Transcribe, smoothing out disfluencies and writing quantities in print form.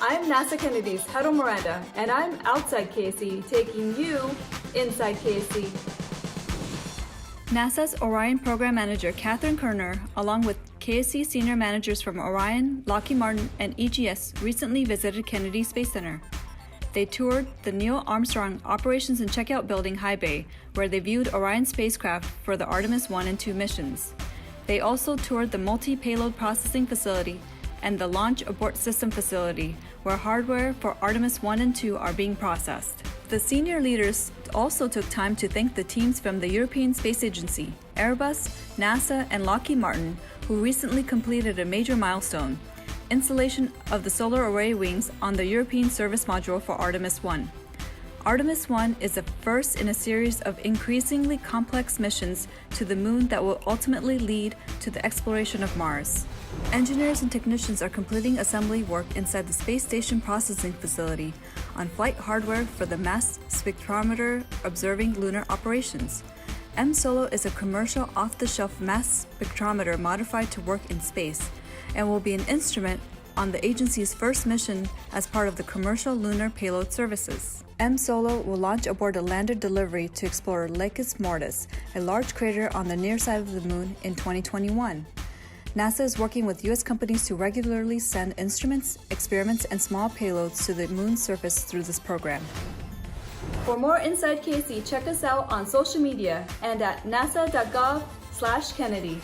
I'm NASA Kennedy's Hedo Miranda, and I'm outside KSC, taking you inside KSC. NASA's Orion Program Manager Catherine Koerner, along with KSC senior managers from Orion, Lockheed Martin, and EGS recently visited Kennedy Space Center. They toured the Neil Armstrong Operations and Checkout Building High Bay, where they viewed Orion spacecraft for the Artemis I and II missions. They also toured the Multi-Payload Processing Facility and the Launch Abort System Facility, where hardware for Artemis I and II are being processed. The senior leaders also took time to thank the teams from the European Space Agency, Airbus, NASA, and Lockheed Martin, who recently completed a major milestone: installation of the solar array wings on the European service module for Artemis I. Artemis I is the first in a series of increasingly complex missions to the Moon that will ultimately lead to the exploration of Mars. Engineers and technicians are completing assembly work inside the Space Station Processing Facility on flight hardware for the mass spectrometer observing lunar operations. MSolo is a commercial off-the-shelf mass spectrometer modified to work in space and will be an instrument on the agency's first mission as part of the Commercial Lunar Payload Services. MSolo will launch aboard a lander delivery to explore Lacus Mortis, a large crater on the near side of the Moon, in 2021. NASA is working with U.S. companies to regularly send instruments, experiments, and small payloads to the Moon's surface through this program. For more Inside KSC, check us out on social media and at nasa.gov/Kennedy.